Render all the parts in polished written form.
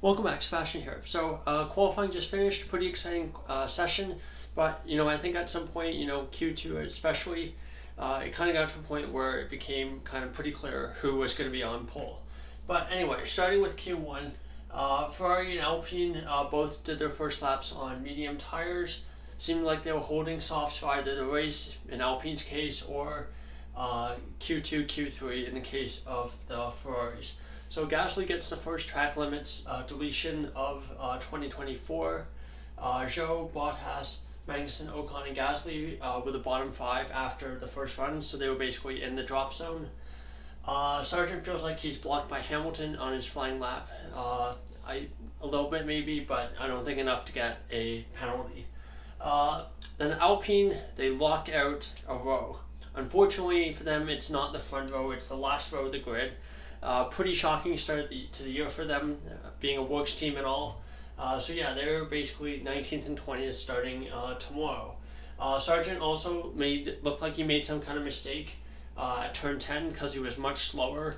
Welcome back, Sebastian here. So qualifying just finished, pretty exciting session, but I think at some point, Q2 especially, it kind of got to a point where it became kind of pretty clear who was going to be on pole. But anyway, starting with Q1, Ferrari and Alpine both did their first laps on medium tires. Seemed like they were holding softs for either the race in Alpine's case or Q2, Q3 in the case of the Ferraris. So Gasly gets the first track limits deletion of 2024. Zhou, Bottas, Magnussen, Ocon, and Gasly were the bottom five after the first run, so they were basically in the drop zone. Sargent feels like he's blocked by Hamilton on his flying lap. A little bit maybe, but I don't think enough to get a penalty. Then Alpine, they lock out a row. Unfortunately for them, it's not the front row, it's the last row of the grid. Pretty shocking start to the year for them, being a works team and all. So yeah, they're basically 19th and 20th starting tomorrow. Sargent also looked like he made some kind of mistake at turn 10 because he was much slower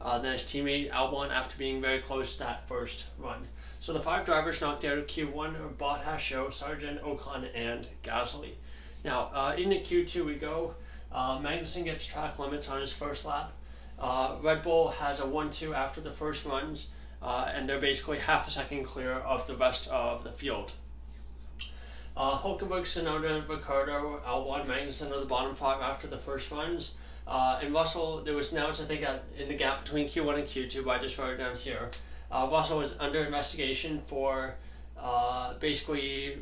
than his teammate Albon after being very close to that first run. So the five drivers knocked out of Q1 are Bottas, Zhou, Sargent, Ocon, and Gasly. Now into Q2 we go. Magnussen gets track limits on his first lap. Red Bull has a 1-2 after the first runs, and they're basically half a second clear of the rest of the field. Hülkenberg, Tsunoda, Ricciardo, Albon, Magnussen are the bottom five after the first runs. And Russell, there was announced, I think, in the gap between Q1 and Q2, but I just wrote it down here. Russell was under investigation for basically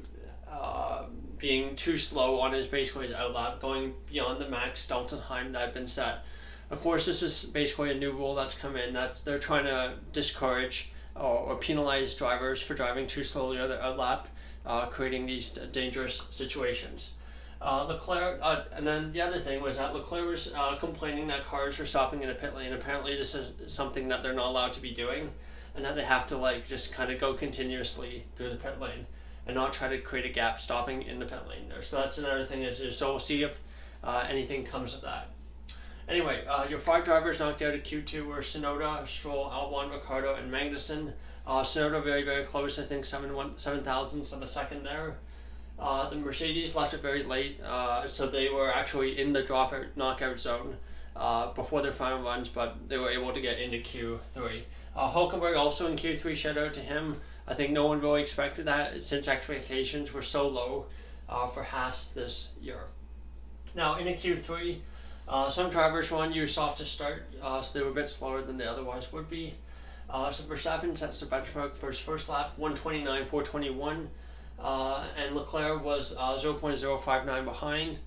being too slow on his outlap, going beyond the max delta time that had been set. Of course, this is basically a new rule that's come in that they're trying to discourage or penalize drivers for driving too slowly on their outlap, creating these dangerous situations. Leclerc, and then the other thing was that Leclerc was complaining that cars were stopping in a pit lane. Apparently, this is something that they're not allowed to be doing, and that they have to just kind of go continuously through the pit lane and not try to create a gap stopping in the pit lane there. So that's another thing. So we'll see if anything comes of that. Anyway, your five drivers knocked out at Q2 were Tsunoda, Stroll, Albon, Ricciardo, and Magnussen. Tsunoda very, very close, I think 7 thousandths of a second there. The Mercedes left it very late, so they were actually in the knockout zone before their final runs, but they were able to get into Q3. Hülkenberg also in Q3, shout out to him. I think no one really expected that since expectations were so low for Haas this year. Now, in a Q3, some drivers were on soft to start, so they were a bit slower than they otherwise would be. So Verstappen sets the benchmark for his first lap, 1:29.421, and Leclerc was 0.059 behind,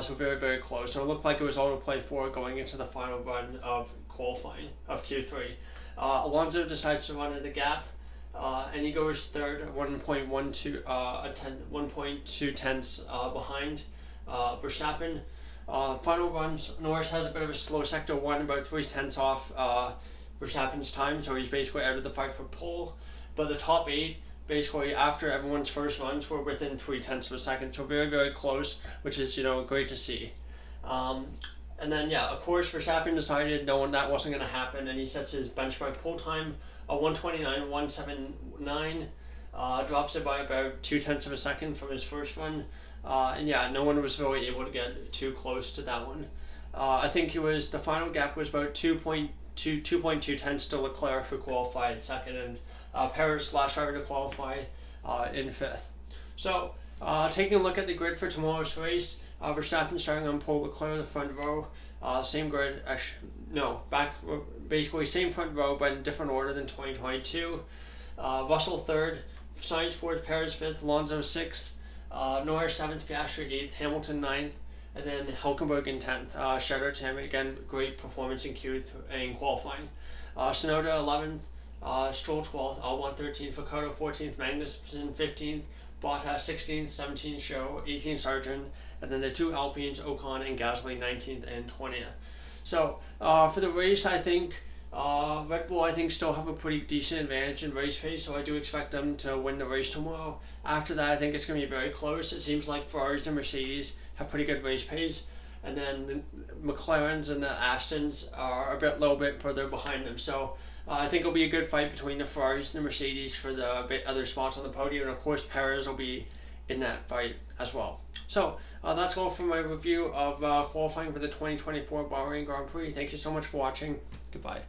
so very, very close. So it looked like it was all to play for going into the final run of qualifying of Q3. Alonso decides to run in the gap, and he goes third, 1.2 tenths behind Verstappen. Final runs, Norris has a bit of a slow sector one, about 3 tenths off Verstappen's time, so he's basically out of the fight for pole. But the top 8, basically after everyone's first runs, were within 3 tenths of a second, so very, very close, which is great to see. And then of course Verstappen decided knowing that wasn't going to happen, and he sets his benchmark pole time a 1:29.179, drops it by about 2 tenths of a second from his first run. And no one was really able to get too close to that one. I think the final gap was about 2.2 tenths to Leclerc, who qualified second, and Perez, last driver to qualify, in fifth. So taking a look at the grid for tomorrow's race, Verstappen starting on pole, Leclerc in the front row, same grid, basically same front row but in different order than 2022. Russell third, Sainz fourth, Perez fifth, Alonso sixth, Norris 7th, Piastri 8th, Hamilton 9th, and then Hülkenberg in 10th. Shout out to him again, great performance in qualifying. Tsunoda 11th, Stroll 12th, Albon 13th, Ricciardo 14th, Magnussen 15th, Bottas 16th, 17th Zhou, 18th Sargent, and then the two Alpines, Ocon and Gasly 19th and 20th. So for the race, I think Red Bull, still have a pretty decent advantage in race pace, so I do expect them to win the race tomorrow. After that, I think it's going to be very close. It seems like Ferraris and Mercedes have pretty good race pace, and then the McLarens and the Astons are a little bit further behind them. So I think it'll be a good fight between the Ferraris and the Mercedes for the other spots on the podium, and of course Perez will be in that fight as well. So that's all for my review of qualifying for the 2024 Bahrain Grand Prix. Thank you so much for watching. Goodbye.